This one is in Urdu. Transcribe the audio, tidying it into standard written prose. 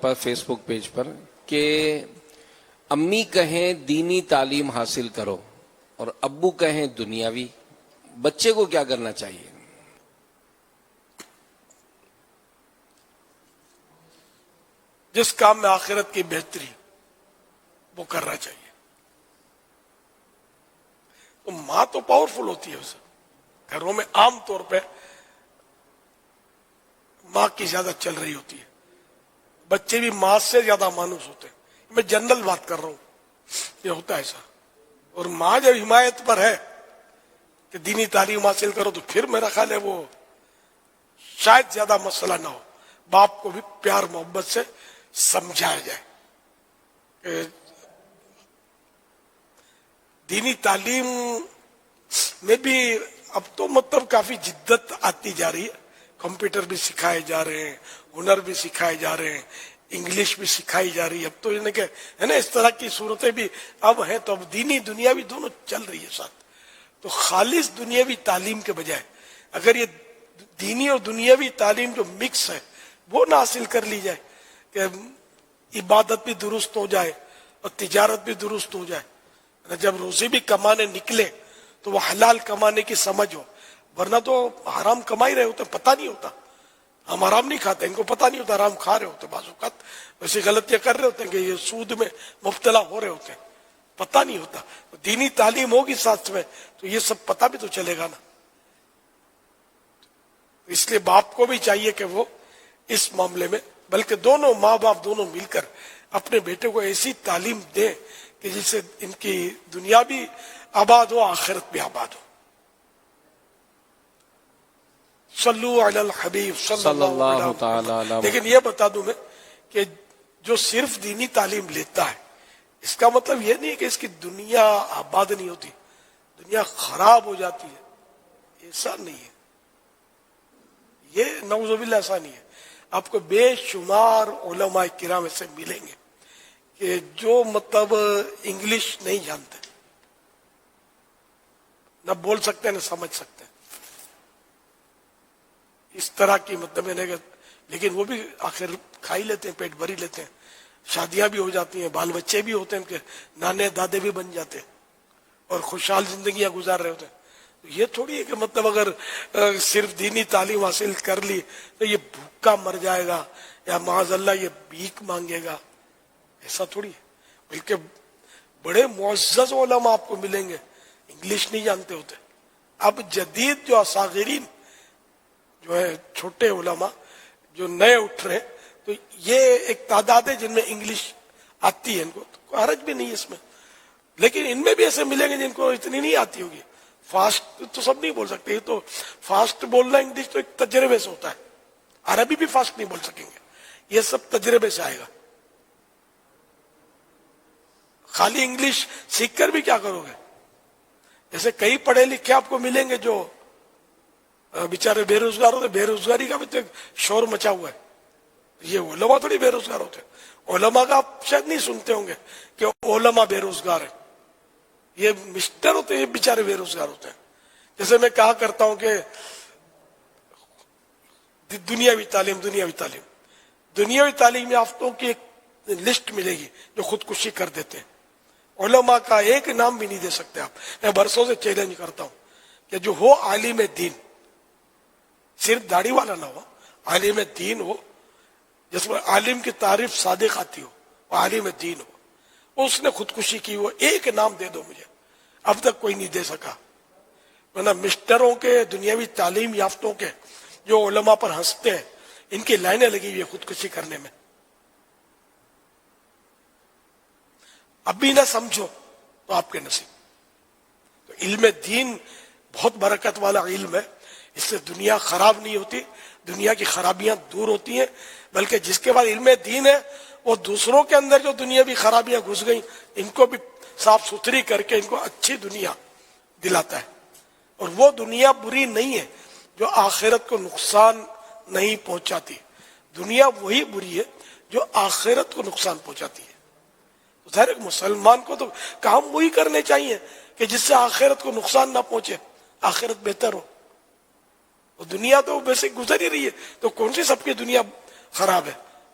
پر فیس بک پیج پر کہ امی کہیں دینی تعلیم حاصل کرو اور ابو کہیں دنیاوی، بچے کو کیا کرنا چاہیے؟ جس کام میں آخرت کی بہتری وہ کرنا چاہیے. تو ماں تو پاورفل ہوتی ہے، اسے گھروں میں عام طور پہ ماں کی زیادہ چل رہی ہوتی ہے، بچے بھی ماں سے زیادہ مانوس ہوتے ہیں. میں جنرل بات کر رہا ہوں، یہ ہوتا ہے ایسا. اور ماں جب حمایت پر ہے کہ دینی تعلیم حاصل کرو تو پھر میرا خیال ہے وہ شاید زیادہ مسئلہ نہ ہو. باپ کو بھی پیار محبت سے سمجھایا جائے کہ دینی تعلیم میں بھی اب تو مطلب کافی جدت آتی جا رہی ہے. کمپیوٹر بھی سکھائے جا رہے ہیں، ہنر بھی سکھائے جا رہے ہیں، انگلش بھی سکھائی جا رہی ہے. اب تو یعنی کہ ہے نا اس طرح کی صورتیں بھی اب ہیں. تو اب دینی دنیاوی دونوں چل رہی ہے ساتھ. تو خالص دنیاوی تعلیم کے بجائے اگر یہ دینی اور دنیاوی تعلیم جو مکس ہے وہ نہ حاصل کر لی جائے کہ عبادت بھی درست ہو جائے اور تجارت بھی درست ہو جائے. جب روزی بھی کمانے نکلے تو وہ حلال کمانے کی سمجھ ہو، ورنہ تو حرام کما ہی رہے ہوتے، پتہ نہیں ہوتا. ہم حرام نہیں کھاتے، ان کو پتہ نہیں ہوتا حرام کھا رہے ہوتے. بعض اوقات ویسے غلطیاں کر رہے ہوتے ہیں کہ یہ سود میں مبتلا ہو رہے ہوتے ہیں، پتہ نہیں ہوتا. دینی تعلیم ہوگی ساتھ میں تو یہ سب پتہ بھی تو چلے گا نا. اس لیے باپ کو بھی چاہیے کہ وہ اس معاملے میں، بلکہ دونوں ماں باپ دونوں مل کر اپنے بیٹے کو ایسی تعلیم دیں کہ جس سے ان کی دنیا بھی آباد ہو، آخرت بھی آباد ہو. صلو علی الحبیب صلی اللہ تعالی علیہ. لیکن یہ بتا دوں میں کہ جو صرف دینی تعلیم لیتا ہے اس کا مطلب یہ نہیں کہ اس کی دنیا آباد نہیں ہوتی، دنیا خراب ہو جاتی ہے. ایسا نہیں ہے، یہ نعوذ باللہ ایسا نہیں ہے. آپ کو بے شمار علماء کرام سے ملیں گے کہ جو مطلب انگلش نہیں جانتے، نہ بول سکتے نہ سمجھ سکتے، اس طرح کی مطلب ہے. لیکن وہ بھی آخر کھا ہی لیتے ہیں، پیٹ بھری لیتے ہیں، شادیاں بھی ہو جاتی ہیں، بال بچے بھی ہوتے ہیں، ان کے نانے دادے بھی بن جاتے ہیں اور خوشحال زندگیاں گزار رہے ہوتے ہیں. یہ تھوڑی ہے کہ مطلب اگر صرف دینی تعلیم حاصل کر لی تو یہ بھوکا مر جائے گا یا معاذ اللہ یہ بھیک مانگے گا. ایسا تھوڑی ہے. بلکہ بڑے معزز علماء آپ کو ملیں گے انگلش نہیں جانتے ہوتے. اب جدید جو اصاغرین جو ہے چھوٹے علماء جو نئے اٹھ رہے ہیں تو یہ ایک تعداد ہے جن میں انگلش آتی ہے، ان کو تو حرج بھی نہیں اس میں. لیکن ان میں بھی ایسے ملیں گے جن کو اتنی نہیں آتی ہوگی. فاسٹ تو سب نہیں بول سکتے، یہ تو فاسٹ بولنا انگلش تو ایک تجربے سے ہوتا ہے. عربی بھی فاسٹ نہیں بول سکیں گے، یہ سب تجربے سے آئے گا. خالی انگلش سیکھ کر بھی کیا کرو گے؟ جیسے کئی پڑھے لکھے آپ کو ملیں گے جو بیچارے بے روزگار ہوتے، بے روزگاری کا بھی تو ایک شور مچا ہوا ہے. یہ علماء تھوڑی بے روزگار ہوتے. علماء کا آپ شاید نہیں سنتے ہوں گے کہ علماء بے روزگار ہیں. یہ مسٹر ہوتے ہیں، یہ بیچارے بے روزگار ہوتے ہیں. جیسے میں کہا کرتا ہوں کہ دنیاوی تعلیم دنیاوی تعلیم یافتوں کی ایک لسٹ ملے گی جو خودکشی کر دیتے ہیں. علماء کا ایک نام بھی نہیں دے سکتے آپ. میں برسوں سے چیلنج کرتا ہوں کہ جو ہو عالم دین، صرف داڑھی والا نہ ہو، عالم دین ہو جس میں عالم کی تعریف صادق آتی ہو، عالم دین ہو، اس نے خودکشی کی ہو، ایک نام دے دو مجھے. اب تک کوئی نہیں دے سکا. ورنہ مسٹروں کے، دنیاوی تعلیم یافتوں کے جو علماء پر ہنستے ہیں، ان کی لائنیں لگی ہوئی خودکشی کرنے میں. اب بھی نہ سمجھو تو آپ کے نصیب. تو علم دین بہت برکت والا علم ہے. اس سے دنیا خراب نہیں ہوتی، دنیا کی خرابیاں دور ہوتی ہیں. بلکہ جس کے بعد علم دین ہے وہ دوسروں کے اندر جو دنیاوی خرابیاں گھس گئیں ان کو بھی صاف ستھری کر کے ان کو اچھی دنیا دلاتا ہے. اور وہ دنیا بری نہیں ہے جو آخرت کو نقصان نہیں پہنچاتی. دنیا وہی بری ہے جو آخرت کو نقصان پہنچاتی ہے. ظاہر ایک مسلمان کو تو کام وہی کرنے چاہیے کہ جس سے آخرت کو نقصان نہ پہنچے، آخرت بہتر ہو. اور دنیا تو ویسے گزر ہی رہی ہے، تو کون سی سب کی دنیا خراب ہے؟